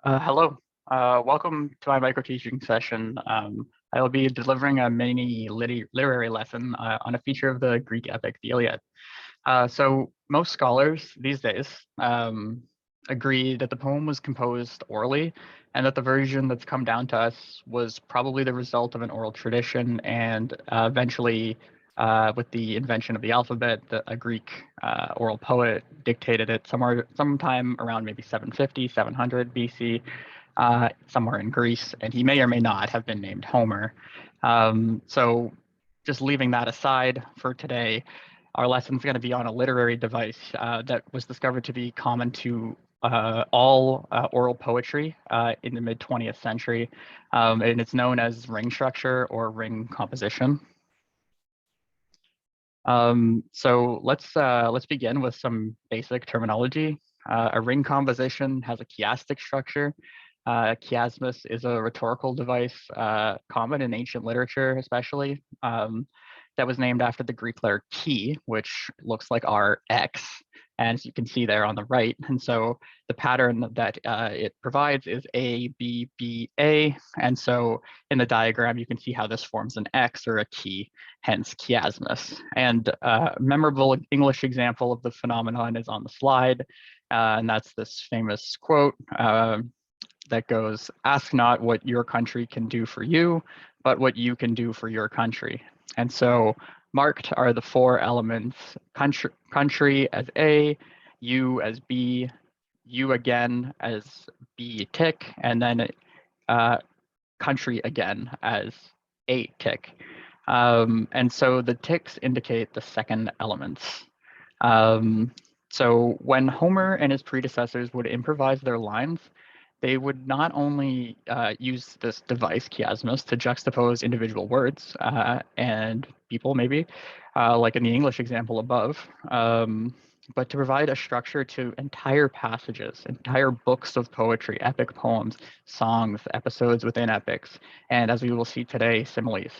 Hello. Welcome to my micro-teaching session. I will be delivering a mini literary lesson on a feature of the Greek epic, the Iliad. So most scholars these days agree that the poem was composed orally and that the version that's come down to us was probably the result of an oral tradition and eventually with the invention of the alphabet, a Greek oral poet dictated it sometime around maybe 750, 700 BC, somewhere in Greece, and he may or may not have been named Homer. So just leaving that aside for today, our lesson is going to be on a literary device that was discovered to be common to all oral poetry in the mid-20th century, and it's known as ring structure or ring composition. So let's begin with some basic terminology. A ring composition has a chiastic structure. Chiasmus is a rhetorical device common in ancient literature, especially, that was named after the Greek letter chi, which looks like our X, and as you can see there on the right. And so the pattern that it provides is A, B, B, A. And so in the diagram, you can see how this forms an X or a chi, hence chiasmus. And a memorable English example of the phenomenon is on the slide. And that's this famous quote that goes, "Ask not what your country can do for you, but what you can do for your country." And so marked are the four elements: country as A, you as B, you again as B tick, and then country again as A tick. And so the ticks indicate the second elements. So when Homer and his predecessors would improvise their lines, they would not only use this device, chiasmus, to juxtapose individual words and people, maybe, like in the English example above, but to provide a structure to entire passages, entire books of poetry, epic poems, songs, episodes within epics, and as we will see today, similes.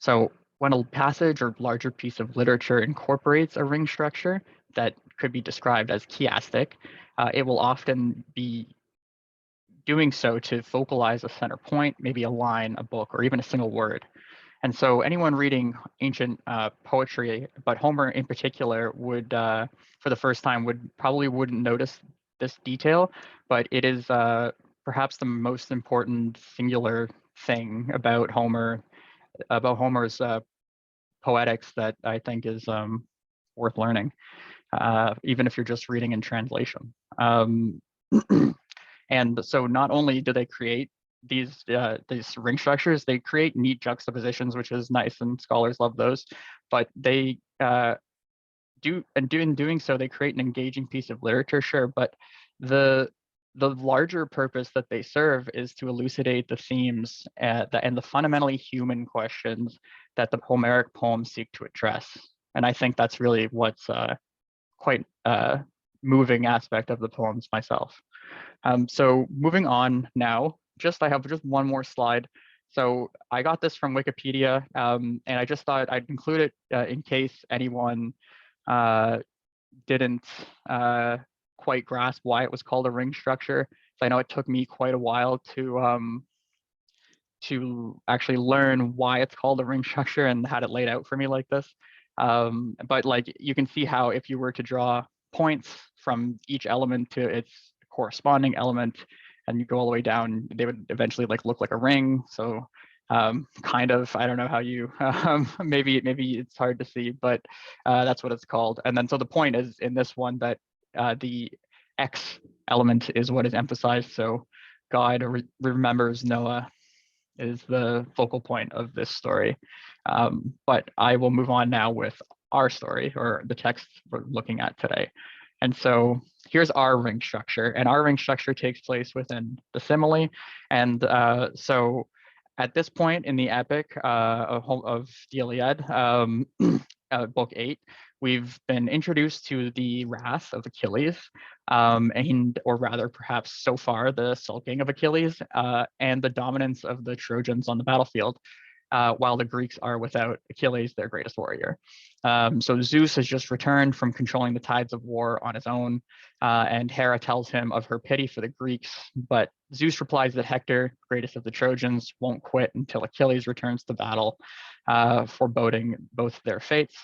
So when a passage or larger piece of literature incorporates a ring structure that could be described as chiastic, it will often be doing so to focalize a center point, maybe a line, a book, or even a single word. And so anyone reading ancient poetry, but Homer in particular, would, for the first time, probably wouldn't notice this detail, but it is perhaps the most important singular thing about Homer's poetics that I think is worth learning, even if you're just reading in translation. And so not only do they create these ring structures, they create neat juxtapositions, which is nice, and scholars love those. But they in doing so, they create an engaging piece of literature, sure. But the larger purpose that they serve is to elucidate the themes and the fundamentally human questions that the Homeric poems seek to address. And I think that's really what's quite moving aspect of the poems myself. So moving on now, I have just one more slide. So I got this from Wikipedia, and I just thought I'd include it in case anyone didn't quite grasp why it was called a ring structure. So I know it took me quite a while to actually learn why it's called a ring structure and had it laid out for me like this. But like you can see how if you were to draw points from each element to its corresponding element and you go all the way down, they would eventually like look like a ring. So kind of, I don't know how you, maybe it's hard to see, but that's what it's called. And then so the point is in this one that the X element is what is emphasized. So God remembers Noah is the focal point of this story. But I will move on now with our story, or the text we're looking at today. And so here's our ring structure, and our ring structure takes place within the simile. And so at this point in the epic of the Iliad, book 8, we've been introduced to the wrath of Achilles, or rather perhaps so far the sulking of Achilles, and the dominance of the Trojans on the battlefield. while the Greeks are without Achilles, their greatest warrior. So Zeus has just returned from controlling the tides of war on his own, and Hera tells him of her pity for the Greeks, but Zeus replies that Hector, greatest of the Trojans, won't quit until Achilles returns to battle, foreboding both their fates.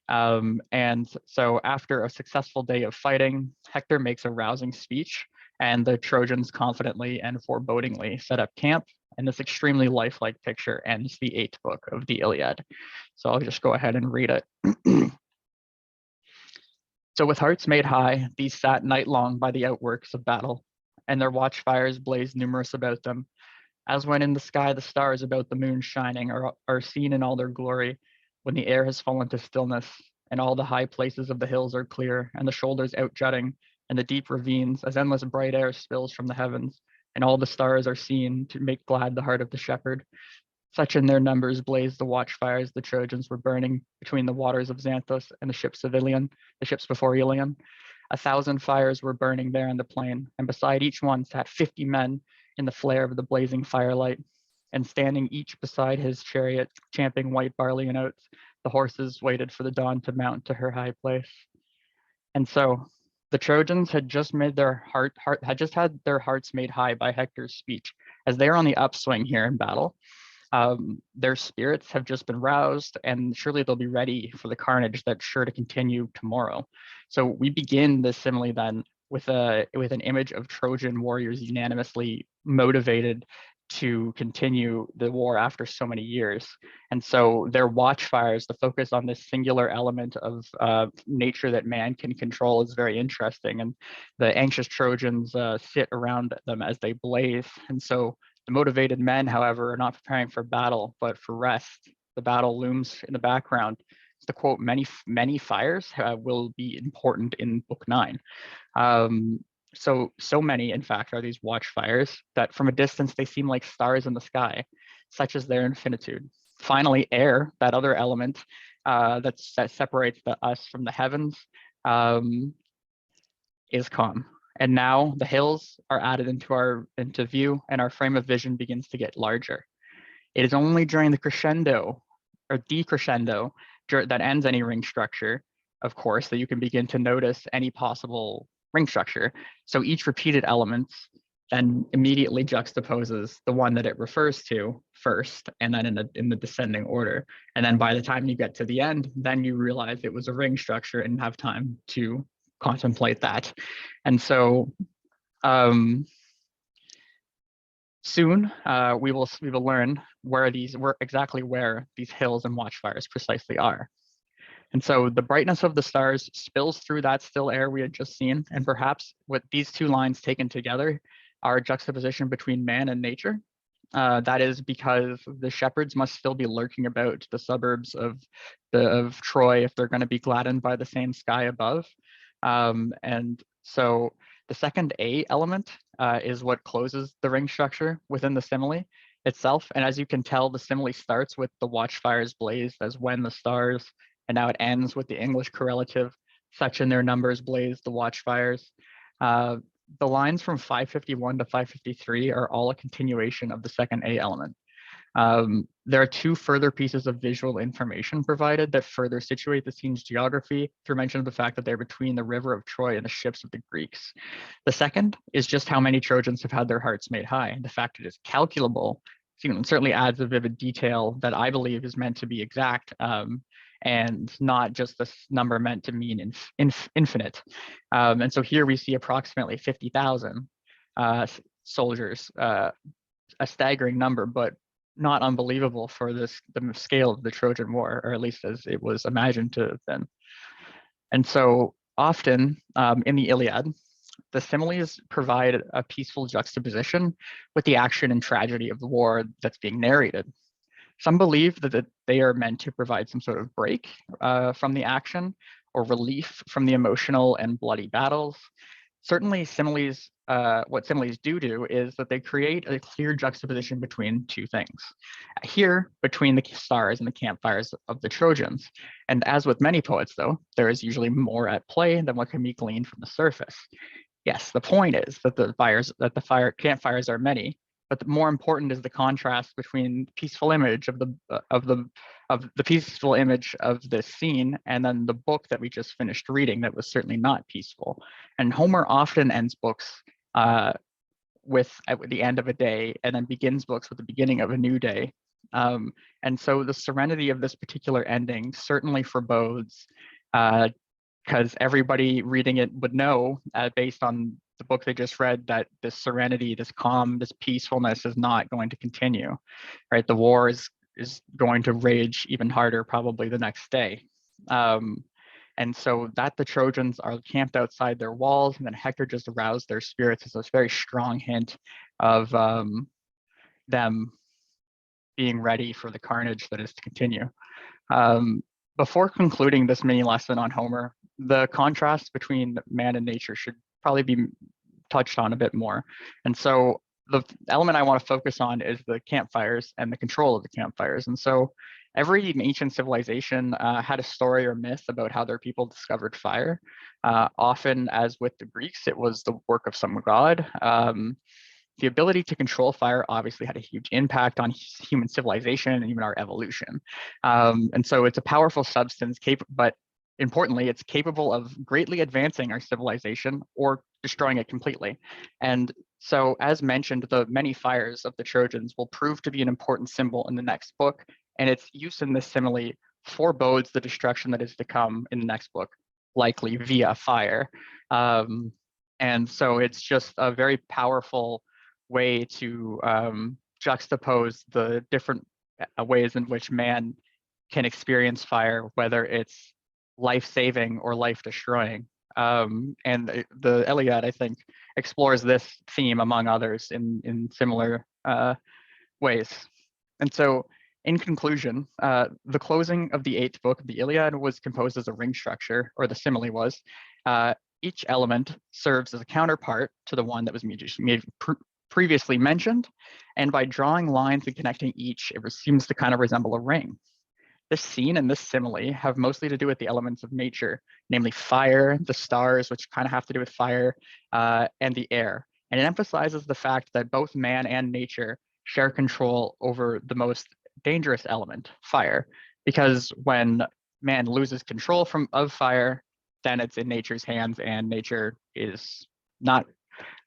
And so after a successful day of fighting, Hector makes a rousing speech, and the Trojans confidently and forebodingly set up camp. And this extremely lifelike picture ends the 8th book of the Iliad. So I'll just go ahead and read it. So with hearts made high, these sat night long by the outworks of battle, and their watchfires blazed numerous about them, as when in the sky the stars about the moon shining are seen in all their glory, when the air has fallen to stillness, and all the high places of the hills are clear, and the shoulders outjutting, and the deep ravines, as endless bright air spills from the heavens, and all the stars are seen to make glad the heart of the shepherd. Such in their numbers blazed the watchfires the Trojans were burning between the waters of Xanthus and the ships of Ilion, the ships before Ilion. 1,000 fires were burning there in the plain, and beside each one sat 50 men in the flare of the blazing firelight, and standing each beside his chariot, champing white barley and oats, the horses waited for the dawn to mount to her high place. And so the Trojans had just made had just had their hearts made high by Hector's speech, as they are on the upswing here in battle. Their spirits have just been roused, and surely they'll be ready for the carnage that's sure to continue tomorrow. So we begin this simile then with an image of Trojan warriors unanimously motivated to continue the war after so many years. And so their watchfires, the focus on this singular element of nature that man can control, is very interesting. And the anxious Trojans sit around them as they blaze. And so the motivated men, however, are not preparing for battle, but for rest. The battle looms in the background. To quote, many fires will be important in book 9. So many, in fact, are these watchfires that from a distance they seem like stars in the sky, such as their infinitude. Finally, air, that other element that separates us from the heavens, is calm. And now the hills are added into view, and our frame of vision begins to get larger. It is only during the crescendo or decrescendo that ends any ring structure, of course, that you can begin to notice any possible ring structure. So each repeated element then immediately juxtaposes the one that it refers to first, and then in the descending order. And then by the time you get to the end, then you realize it was a ring structure and have time to contemplate that. And so soon we will learn where exactly where these hills and watchfires precisely are. And so the brightness of the stars spills through that still air we had just seen, and perhaps with these two lines taken together, our juxtaposition between man and nature. That is because the shepherds must still be lurking about the suburbs of Troy if they're going to be gladdened by the same sky above. And so the second A element is what closes the ring structure within the simile itself. And as you can tell, the simile starts with the watchfires blazed as when the stars, and now it ends with the English correlative, such in their numbers blazed the watchfires. The lines from 551 to 553 are all a continuation of the second A element. There are 2 further pieces of visual information provided that further situate the scene's geography through mention of the fact that they're between the river of Troy and the ships of the Greeks. The second is just how many Trojans have had their hearts made high. The fact it is calculable certainly adds a vivid detail that I believe is meant to be exact, and not just this number meant to mean infinite. And so here we see approximately 50,000 soldiers, a staggering number, but not unbelievable for the scale of the Trojan War, or at least as it was imagined to have been. And so often in the Iliad, the similes provide a peaceful juxtaposition with the action and tragedy of the war that's being narrated. Some believe that they are meant to provide some sort of break from the action or relief from the emotional and bloody battles. Certainly similes, what similes do is that they create a clear juxtaposition between 2 things. Here, between the stars and the campfires of the Trojans. And as with many poets though, there is usually more at play than what can be gleaned from the surface. Yes, the point is that the campfires are many, But more important is the contrast between the peaceful image of the peaceful image of this scene and then the book that we just finished reading that was certainly not peaceful. And Homer often ends books with at the end of a day and then begins books with the beginning of a new day. And so the serenity of this particular ending certainly forebodes, because everybody reading it would know, based on the book they just read, that this serenity, this calm, this peacefulness is not going to continue, right? The war is going to rage even harder probably the next day. And so that the Trojans are camped outside their walls, and then Hector just aroused their spirits is this very strong hint of them being ready for the carnage that is to continue. Before concluding this mini lesson on Homer, the contrast between man and nature should probably be touched on a bit more. And so the element I want to focus on is the campfires and the control of the campfires. And so every ancient civilization had a story or myth about how their people discovered fire. Often, as with the Greeks, it was the work of some god. The ability to control fire obviously had a huge impact on human civilization and even our evolution. And so it's a powerful substance, but importantly, it's capable of greatly advancing our civilization or destroying it completely. And so, as mentioned, the many fires of the Trojans will prove to be an important symbol in the next book, and its use in this simile forebodes the destruction that is to come in the next book, likely via fire. And so it's just a very powerful way to juxtapose the different ways in which man can experience fire, whether it's life-saving or life-destroying. And the Iliad, I think, explores this theme among others in similar ways. And so, in conclusion, the closing of the 8th book of the Iliad was composed as a ring structure, or the simile was. Each element serves as a counterpart to the one that was previously mentioned, and by drawing lines and connecting each, it seems to kind of resemble a ring. This scene and this simile have mostly to do with the elements of nature, namely fire, the stars, which kind of have to do with fire, and the air. And it emphasizes the fact that both man and nature share control over the most dangerous element, fire, because when man loses control of fire, then it's in nature's hands, and nature is not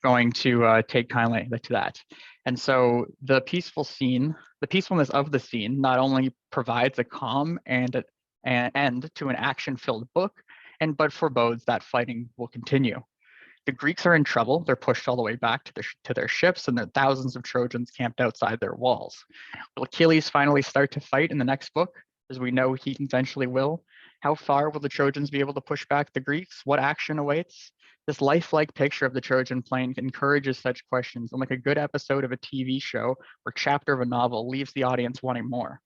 going to take kindly to that. And so the peacefulness of the scene not only provides a calm and an end to an action-filled book, but forebodes that fighting will continue. The Greeks are in trouble. They're pushed all the way back to their ships, and there are thousands of Trojans camped outside their walls. Will Achilles finally start to fight in the next book, as we know he eventually will? How far will the Trojans be able to push back the Greeks? What action awaits? This lifelike picture of the Trojan plain encourages such questions, and like a good episode of a TV show or chapter of a novel leaves the audience wanting more.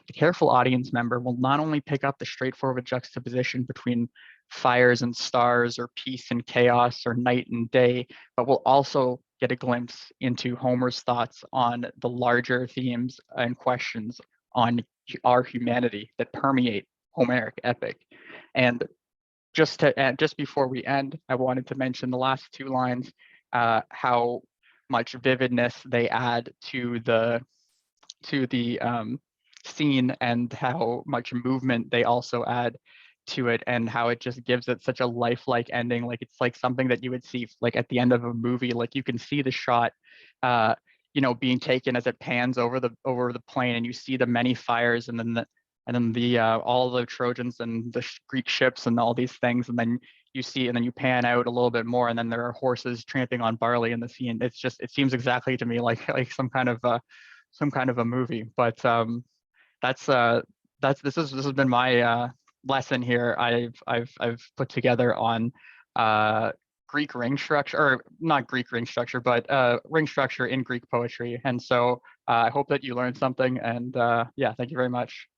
The careful audience member will not only pick up the straightforward juxtaposition between fires and stars, or peace and chaos, or night and day, but will also get a glimpse into Homer's thoughts on the larger themes and questions on our humanity that permeate Homeric epic. And just before we end, I wanted to mention the last 2 lines, how much vividness they add to the scene, and how much movement they also add to it, and how it just gives it such a lifelike ending. Like it's like something that you would see like at the end of a movie. Like you can see the shot, being taken as it pans over the plain, and you see the many fires, and then all the Trojans and the Greek ships and all these things, and then you pan out a little bit more, and then there are horses tramping on barley in the scene. It seems exactly to me like some kind of a movie. But this has been my lesson here. I've put together on Greek ring structure, or not Greek ring structure, but ring structure in Greek poetry. And so I hope that you learned something. And yeah, thank you very much.